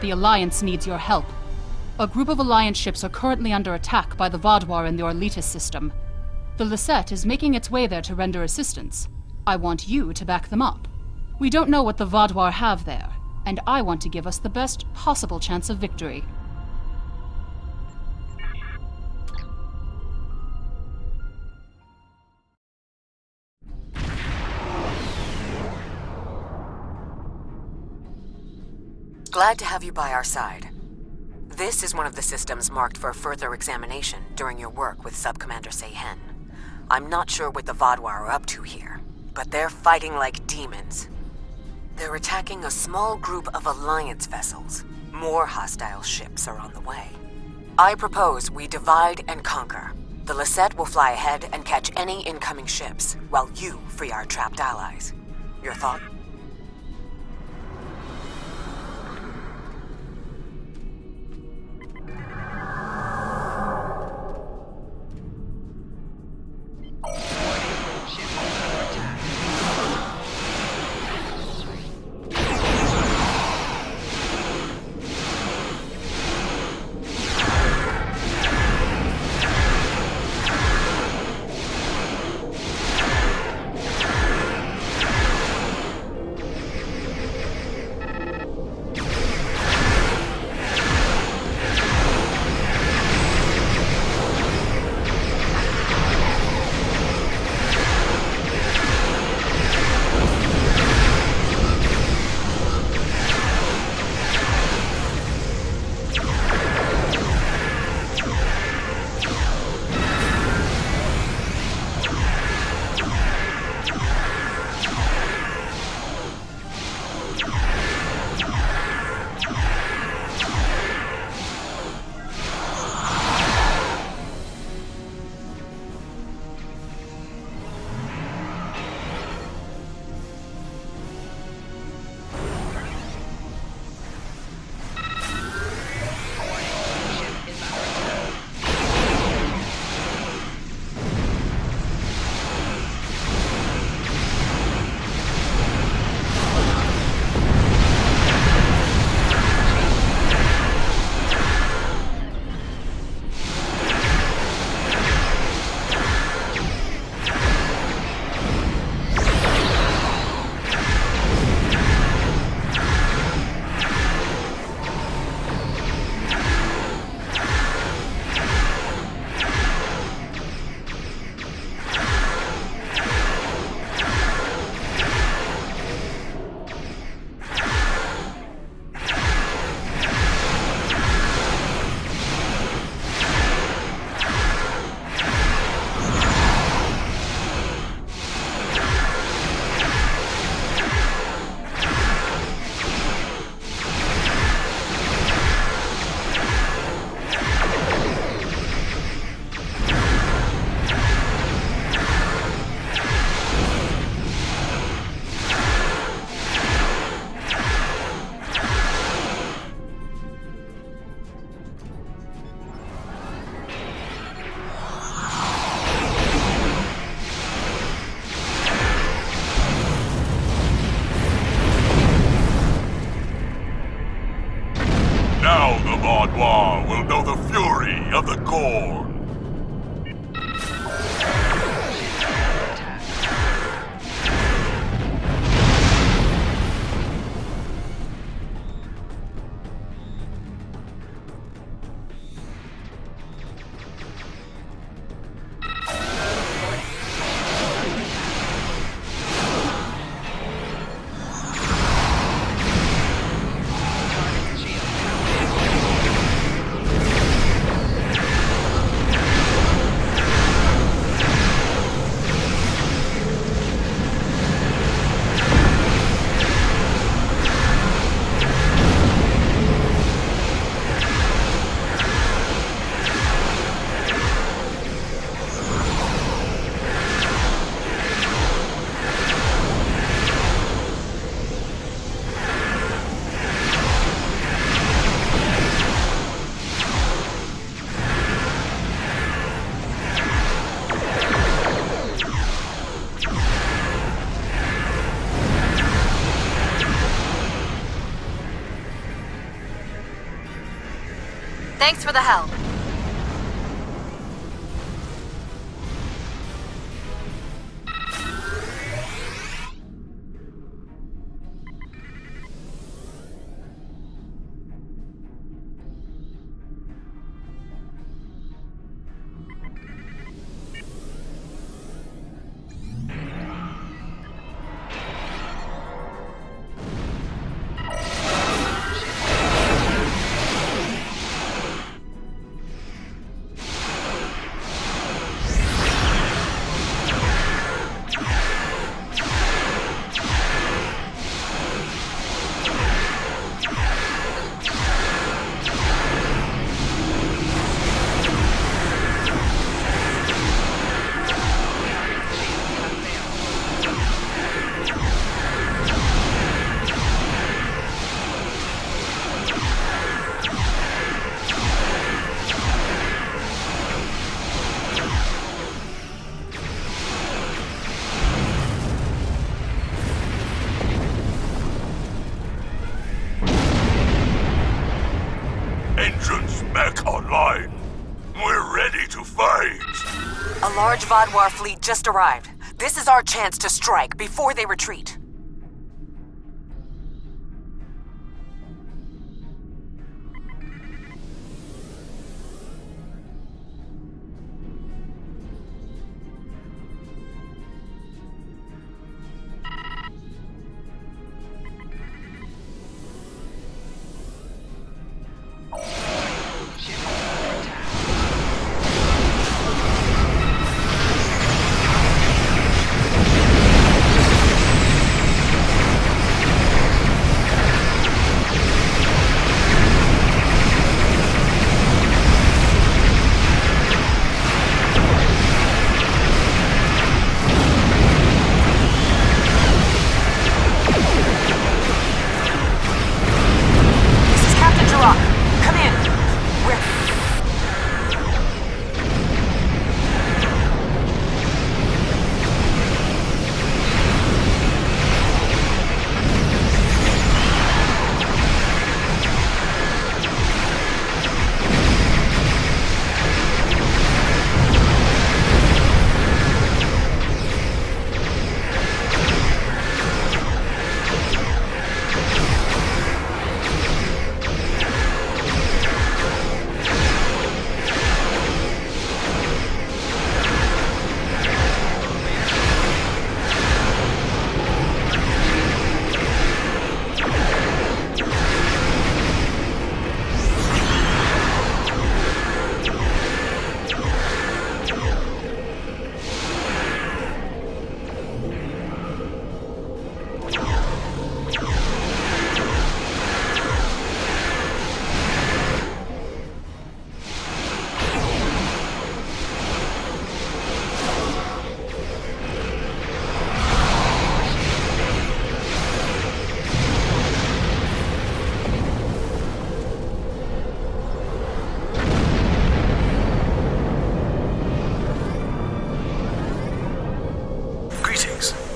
The Alliance needs your help. A group of Alliance ships are currently under attack by the Vaadwaur in the Orletus system. The Lisette is making its way there to render assistance. I want you to back them up. We don't know what the Vaadwaur have there, and I want to give us the best possible chance of victory. Glad to have you by our side. This is one of the systems marked for further examination during your work with Subcommander Seyhen. I'm not sure what the Vaadwaur are up to here, but they're fighting like demons. They're attacking a small group of Alliance vessels. More hostile ships are on the way. I propose we divide and conquer. The Lisette will fly ahead and catch any incoming ships, while you free our trapped allies. Your thought? Vaadwaur will know the fury of the Gorn. Thanks for the help. Engines mech online. We're ready to fight. A large Vaadwaur fleet just arrived. This is our chance to strike before they retreat.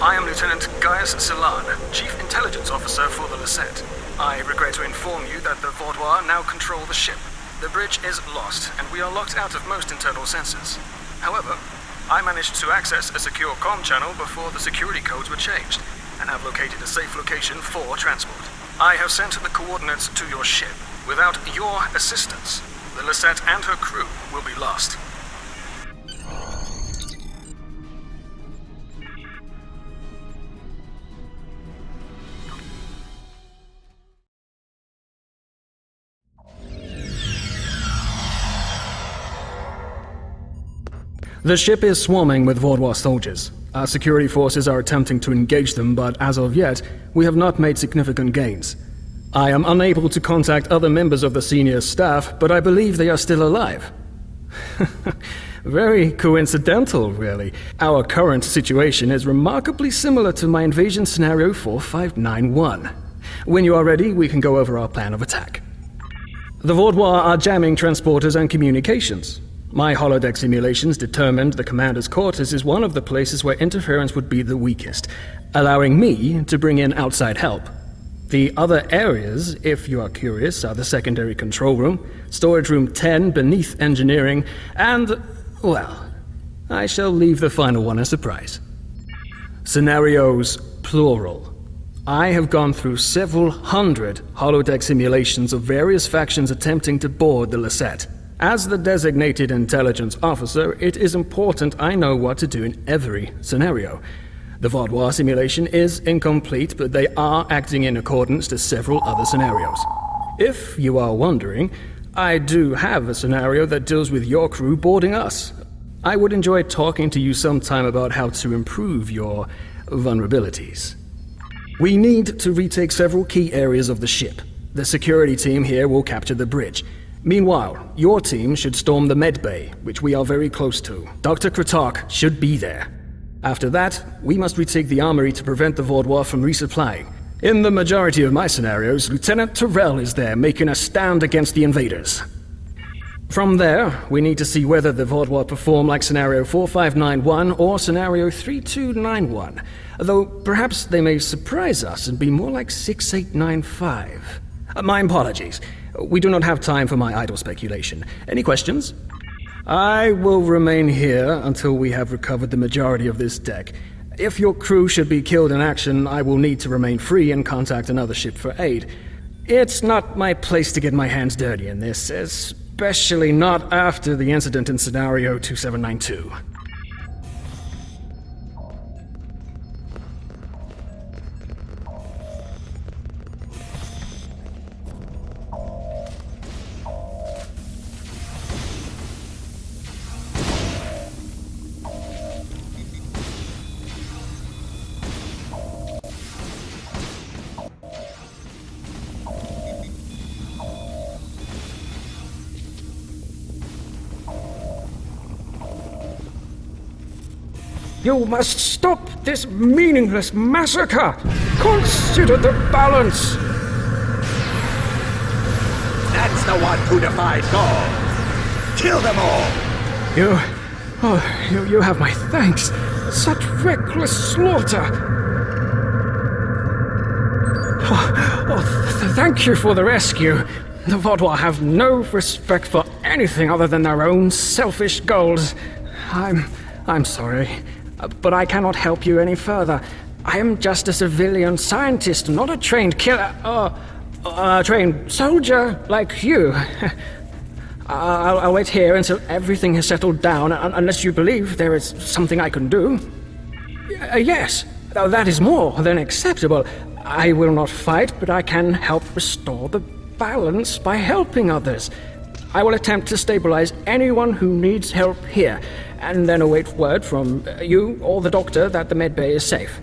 I am Lieutenant Gaius Silan, Chief Intelligence Officer for the Lisette. I regret to inform you that the Vaadwaur now control the ship. The bridge is lost, and we are locked out of most internal sensors. However, I managed to access a secure comm channel before the security codes were changed, and have located a safe location for transport. I have sent the coordinates to your ship. Without your assistance, the Lisette and her crew will be lost. The ship is swarming with Vaadwaur soldiers. Our security forces are attempting to engage them, but as of yet, we have not made significant gains. I am unable to contact other members of the senior staff, but I believe they are still alive. Very coincidental, really. Our current situation is remarkably similar to my invasion scenario 4591. When you are ready, we can go over our plan of attack. The Vaadwaur are jamming transporters and communications. My holodeck simulations determined the commander's quarters is one of the places where interference would be the weakest, allowing me to bring in outside help. The other areas, if you are curious, are the secondary control room, storage room 10 beneath engineering, and, well, I shall leave the final one a surprise. Scenarios, plural. I have gone through several hundred holodeck simulations of various factions attempting to board the Lisette. As the designated intelligence officer, it is important I know what to do in every scenario. The Vaudois simulation is incomplete, but they are acting in accordance to several other scenarios. If you are wondering, I do have a scenario that deals with your crew boarding us. I would enjoy talking to you sometime about how to improve your vulnerabilities. We need to retake several key areas of the ship. The security team here will capture the bridge. Meanwhile, your team should storm the med bay, which we are very close to. Dr. Kratark should be there. After that, we must retake the armory to prevent the Vaudois from resupplying. In the majority of my scenarios, Lieutenant Terrell is there making a stand against the invaders. From there, we need to see whether the Vaudois perform like Scenario 4591 or Scenario 3291, though perhaps they may surprise us and be more like 6895. My apologies. We do not have time for my idle speculation. Any questions? I will remain here until we have recovered the majority of this deck. If your crew should be killed in action, I will need to remain free and contact another ship for aid. It's not my place to get my hands dirty in this, especially not after the incident in Scenario 2792. You must stop this meaningless massacre! Consider the balance! That's the one who defied God! Kill them all! You have my thanks. Such reckless slaughter! Thank you for the rescue. The Vaudois have no respect for anything other than their own selfish goals. I'm sorry, but I cannot help you any further. I am just a civilian scientist, not a trained killer, a trained soldier like you. I'll wait here until everything has settled down, unless you believe there is something I can do. Yes, that is more than acceptable. I will not fight, but I can help restore the balance by helping others. I will attempt to stabilize anyone who needs help here, and then await word from you or the doctor that the medbay is safe.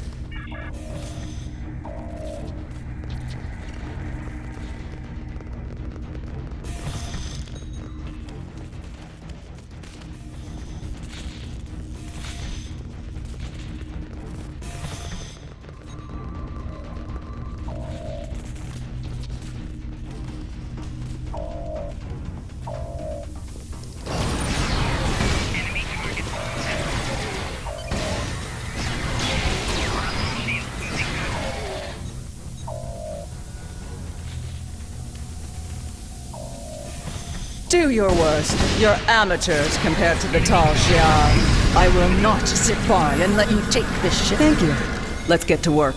Do your worst. You're amateurs compared to the Tal Shiar. I will not sit by and let you take this ship. Thank you. Let's get to work.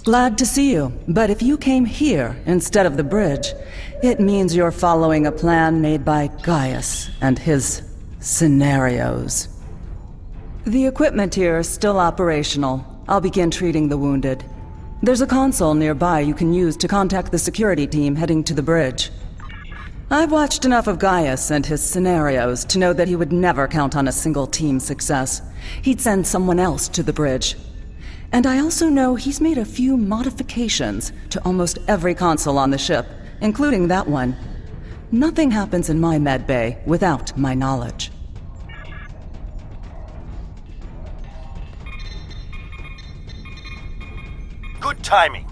Glad to see you, but if you came here instead of the bridge, it means you're following a plan made by Gaius and his scenarios. The equipment here is still operational. I'll begin treating the wounded. There's a console nearby you can use to contact the security team heading to the bridge. I've watched enough of Gaius and his scenarios to know that he would never count on a single team success. He'd send someone else to the bridge. And I also know he's made a few modifications to almost every console on the ship, including that one. Nothing happens in my medbay without my knowledge. Good timing.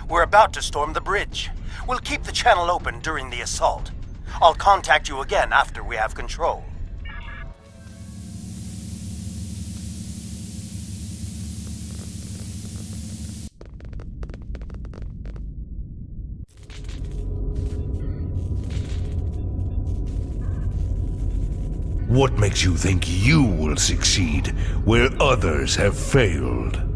We're about to storm the bridge. We'll keep the channel open during the assault. I'll contact you again after we have control. What makes you think you will succeed where others have failed?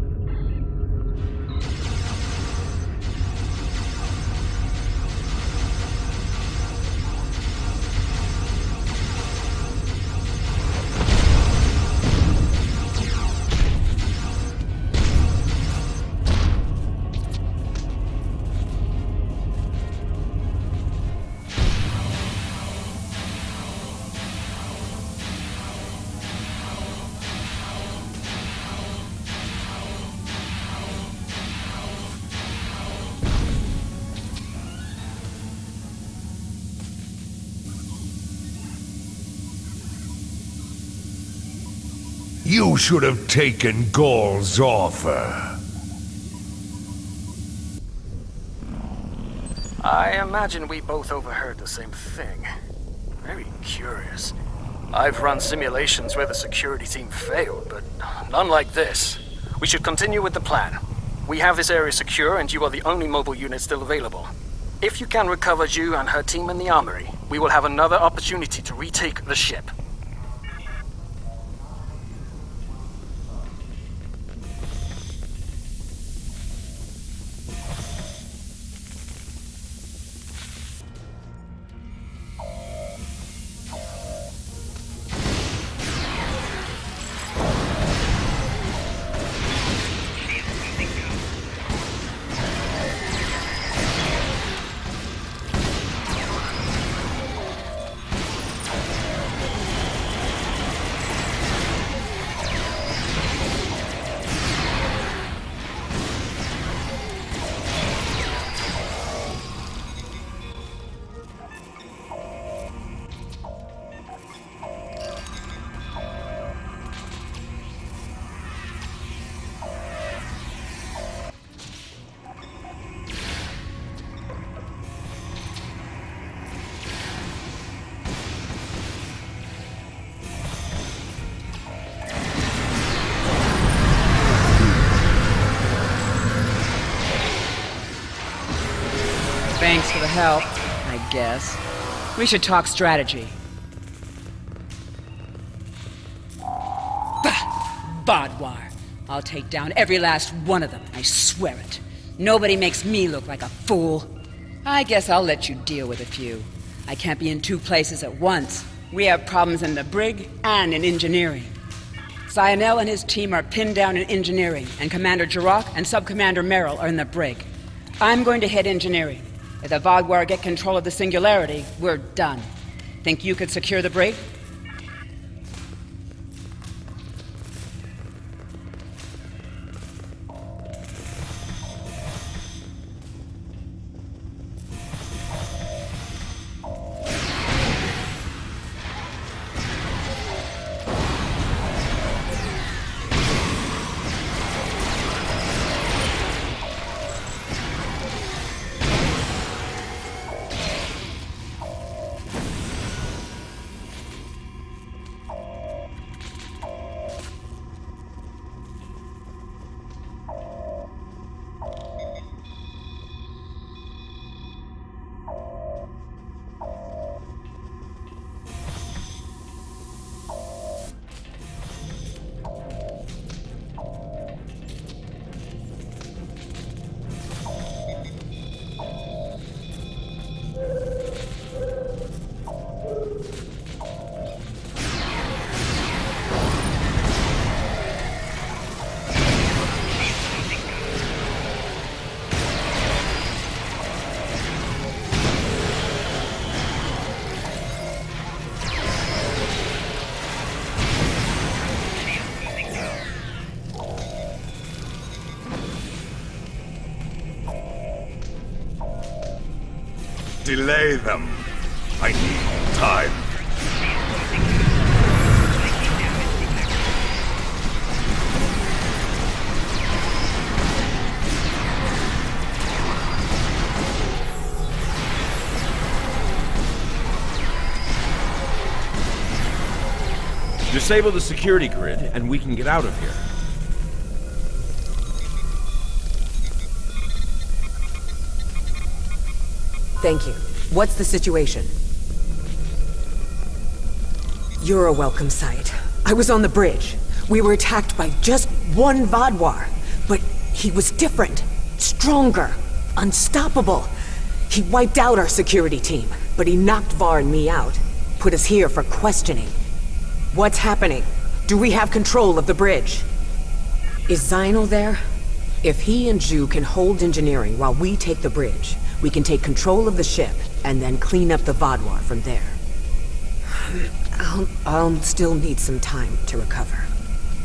You should have taken Gaul's offer. I imagine we both overheard the same thing. Very curious. I've run simulations where the security team failed, but none like this. We should continue with the plan. We have this area secure, and you are the only mobile unit still available. If you can recover Ju and her team in the armory, we will have another opportunity to retake the ship. Thanks for the help, I guess. We should talk strategy. Bah! Bodwar. I'll take down every last one of them, I swear it. Nobody makes me look like a fool. I guess I'll let you deal with a few. I can't be in two places at once. We have problems in the brig and in engineering. Cyanel and his team are pinned down in engineering, and Commander Jirok and Sub-Commander Merrill are in the brig. I'm going to head engineering. If the Vodwar get control of the Singularity, we're done. Think you could secure the brig? Delay them. I need time. Disable the security grid, and we can get out of here. Thank you. What's the situation? You're a welcome sight. I was on the bridge. We were attacked by just one Vaadwaur, but he was different, stronger, unstoppable. He wiped out our security team, but he knocked Var and me out. Put us here for questioning. What's happening? Do we have control of the bridge? Is Zynel there? If he and Zhu can hold engineering while we take the bridge, we can take control of the ship and then clean up the Vaadwaur from there. I'll still need some time to recover.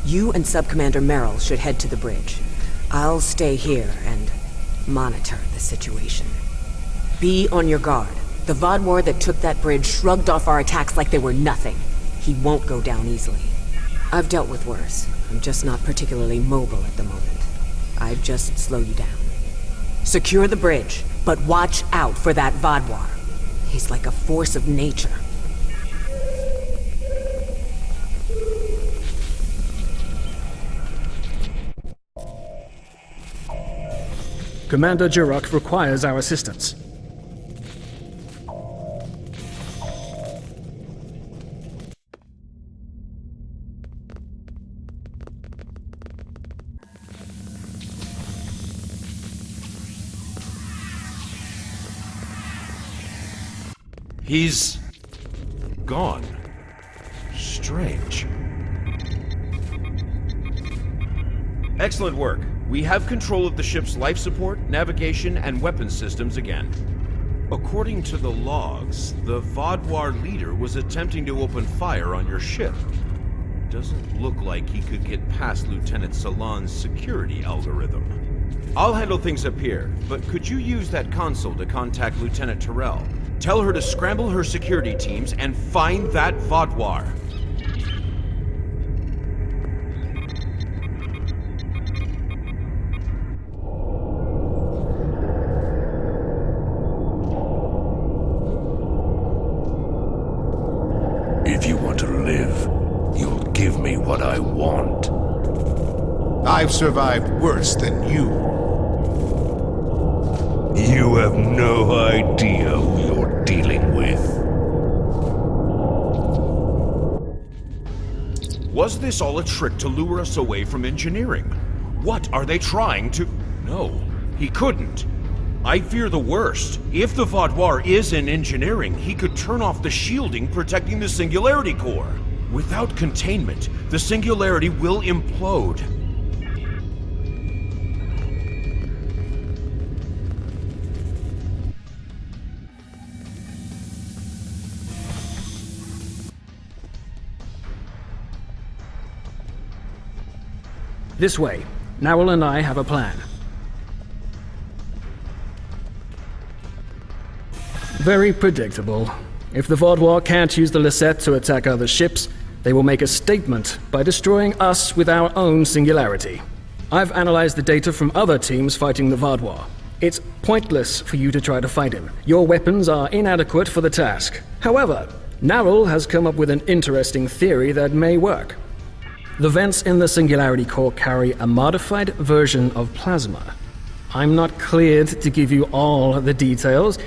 You and Subcommander Merrill should head to the bridge. I'll stay here and monitor the situation. Be on your guard. The Vaadwaur that took that bridge shrugged off our attacks like they were nothing. He won't go down easily. I've dealt with worse. I'm just not particularly mobile at the moment. I'd just slow you down. Secure the bridge, but watch out for that Vaadwaur. He's like a force of nature. Commander Jirok requires our assistance. He's gone. Strange. Excellent work. We have control of the ship's life support, navigation, and weapons systems again. According to the logs, the Vaadwaur leader was attempting to open fire on your ship. Doesn't look like he could get past Lieutenant Salon's security algorithm. I'll handle things up here, but could you use that console to contact Lieutenant Terrell? Tell her to scramble her security teams and find that Vaadwaur. If you want to live, you'll give me what I want. I've survived worse than you. You have no idea who you're dealing with. Was this all a trick to lure us away from engineering? What are they trying to... No, he couldn't. I fear the worst. If the Vaadwaur is in engineering, he could turn off the shielding protecting the Singularity Core. Without containment, the Singularity will implode. This way. Narwhal and I have a plan. Very predictable. If the Vaadwaur can't use the Lisette to attack other ships, they will make a statement by destroying us with our own singularity. I've analyzed the data from other teams fighting the Vaadwaur. It's pointless for you to try to fight him. Your weapons are inadequate for the task. However, Narwhal has come up with an interesting theory that may work. The vents in the Singularity Core carry a modified version of plasma. I'm not cleared to give you all the details,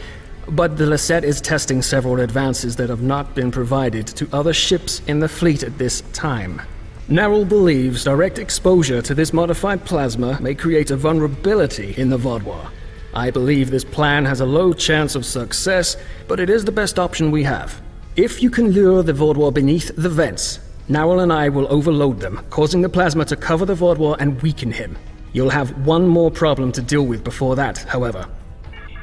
but the Lisette is testing several advances that have not been provided to other ships in the fleet at this time. Narwhal believes direct exposure to this modified plasma may create a vulnerability in the Vaadwaur. I believe this plan has a low chance of success, but it is the best option we have. If you can lure the Vaadwaur beneath the vents, Narwhal and I will overload them, causing the plasma to cover the Vaadwaur and weaken him. You'll have one more problem to deal with before that, however.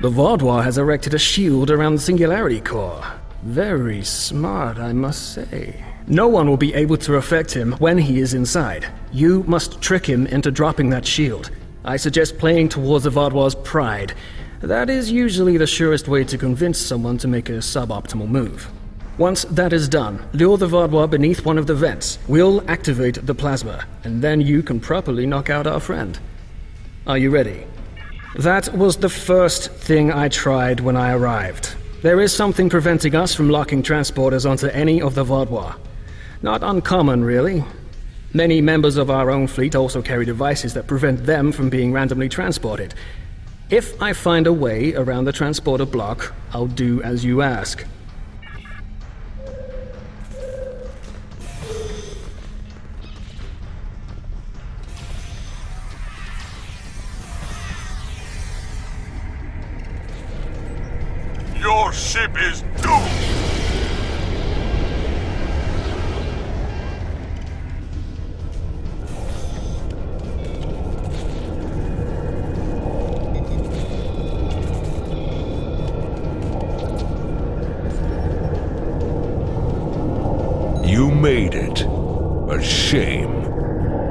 The Vaadwaur has erected a shield around the Singularity Core. Very smart, I must say. No one will be able to affect him when he is inside. You must trick him into dropping that shield. I suggest playing towards the Vaadwaur's pride. That is usually the surest way to convince someone to make a suboptimal move. Once that is done, lure the Vaadwaur beneath one of the vents. We'll activate the plasma, and then you can properly knock out our friend. Are you ready? That was the first thing I tried when I arrived. There is something preventing us from locking transporters onto any of the Vaadwaur. Not uncommon, really. Many members of our own fleet also carry devices that prevent them from being randomly transported. If I find a way around the transporter block, I'll do as you ask. Your ship is doomed! You made it. A shame.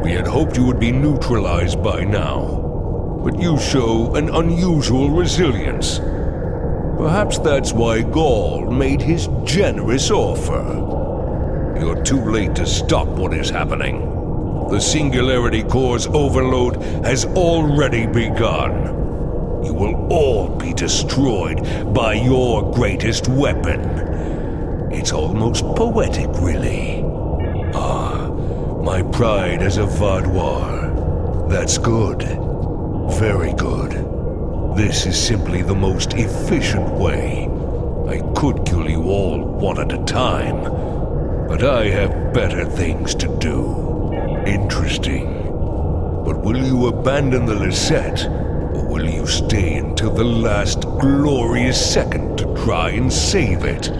We had hoped you would be neutralized by now. But you show an unusual resilience. Perhaps that's why Gaul made his generous offer. You're too late to stop what is happening. The Singularity Core's overload has already begun. You will all be destroyed by your greatest weapon. It's almost poetic, really. Ah, my pride as a Vaadwaur. That's good. Very good. This is simply the most efficient way. I could kill you all one at a time, but I have better things to do. Interesting. But will you abandon the Lisette, or will you stay until the last glorious second to try and save it?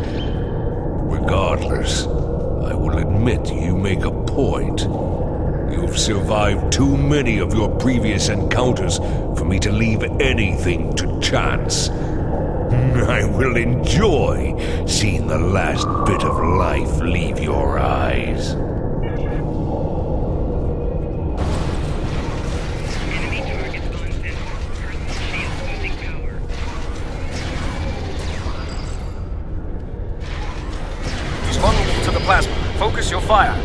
Regardless, I will admit you make a point. You've survived too many of your previous encounters for me to leave anything to chance. I will enjoy seeing the last bit of life leave your eyes. He's vulnerable to the plasma. Focus your fire.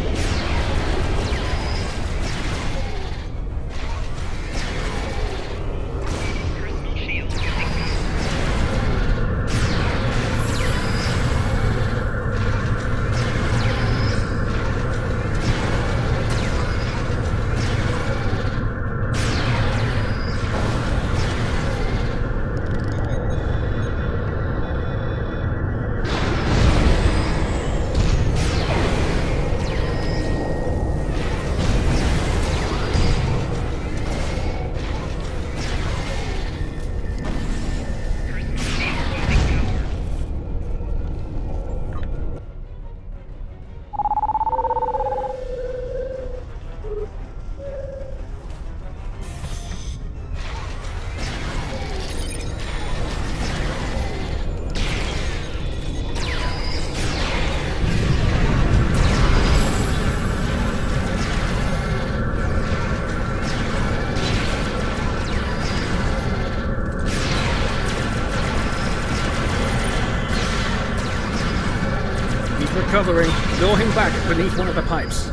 Recovering. Lure him back beneath one of the pipes.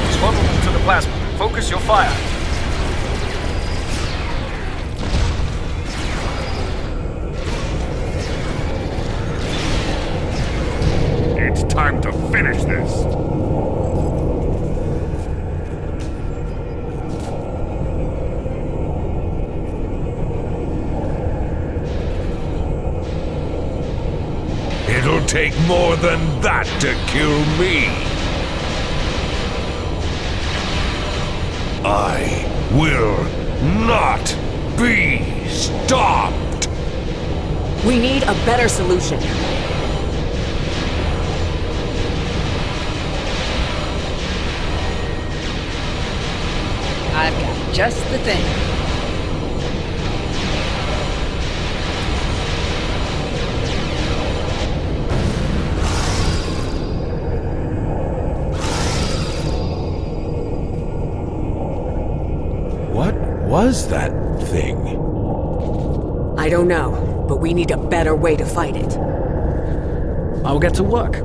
He's vulnerable to the plasma. Focus your fire. It's time to finish this. It'll take more than that to kill me. I will not be stopped. We need a better solution. I've got just the thing. What was that thing? I don't know, but we need a better way to fight it. I'll get to work.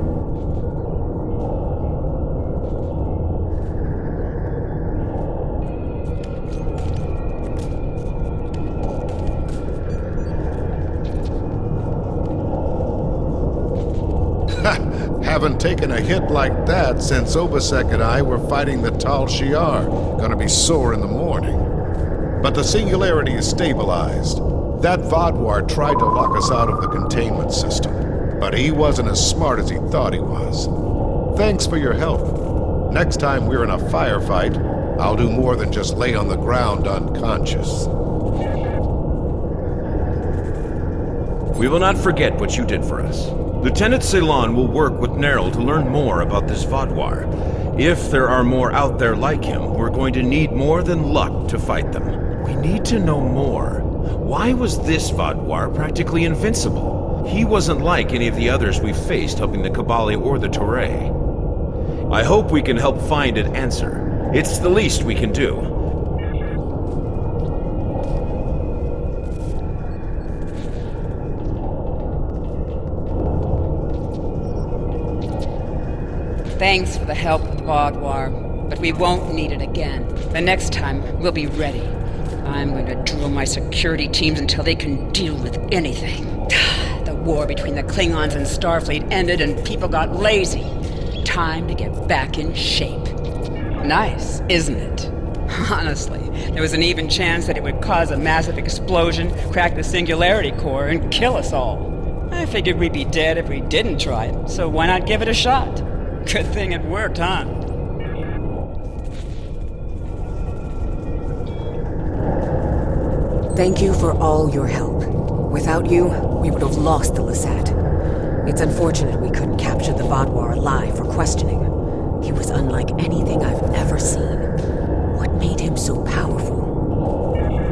Haven't taken a hit like that since Obasek and I were fighting the Tal Shiar. Gonna be sore in the morning. But the singularity is stabilized. That Vodwar tried to lock us out of the containment system, but he wasn't as smart as he thought he was. Thanks for your help. Next time we're in a firefight, I'll do more than just lay on the ground unconscious. We will not forget what you did for us. Lieutenant Ceylon will work with Nerl to learn more about this Vodwar. If there are more out there like him, we're going to need more than luck to fight them. We need to know more. Why was this Vodwar practically invincible? He wasn't like any of the others we've faced helping the Kabali or the Toray. I hope we can help find an answer. It's the least we can do. Thanks for the help with the Vodwar, but we won't need it again. The next time, we'll be ready. I'm going to drill my security teams until they can deal with anything. The war between the Klingons and Starfleet ended and people got lazy. Time to get back in shape. Nice, isn't it? Honestly, there was an even chance that it would cause a massive explosion, crack the singularity core, and kill us all. I figured we'd be dead if we didn't try it, so why not give it a shot? Good thing it worked, huh? Thank you for all your help. Without you, we would have lost the Lisette. It's unfortunate we couldn't capture the Vodwar alive for questioning. He was unlike anything I've ever seen. What made him so powerful?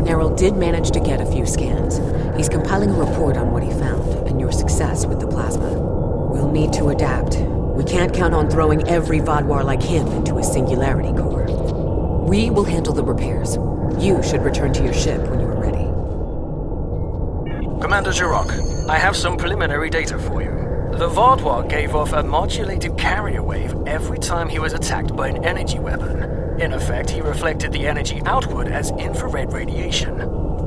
Nerl did manage to get a few scans. He's compiling a report on what he found and your success with the plasma. We'll need to adapt. We can't count on throwing every Vodwar like him into a singularity core. We will handle the repairs. You should return to your ship when you are ready. Commander Jirok, I have some preliminary data for you. The Vodwar gave off a modulated carrier wave every time he was attacked by an energy weapon. In effect, he reflected the energy outward as infrared radiation.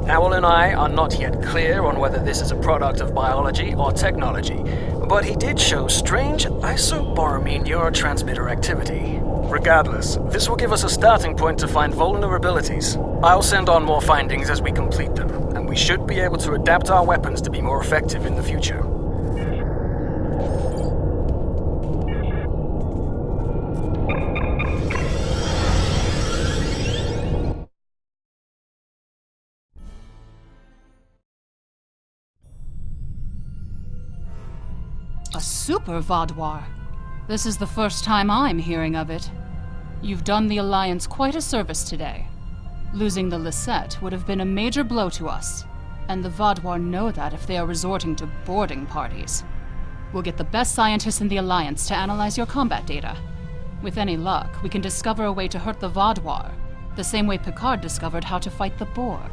Owl and I are not yet clear on whether this is a product of biology or technology, but he did show strange isoboromine neurotransmitter activity. Regardless, this will give us a starting point to find vulnerabilities. I'll send on more findings as we complete them, and we should be able to adapt our weapons to be more effective in the future. A super Vodwar. This is the first time I'm hearing of it. You've done the Alliance quite a service today. Losing the Lisette would have been a major blow to us, and the Vodwar know that if they are resorting to boarding parties. We'll get the best scientists in the Alliance to analyze your combat data. With any luck, we can discover a way to hurt the Vodwar, the same way Picard discovered how to fight the Borg.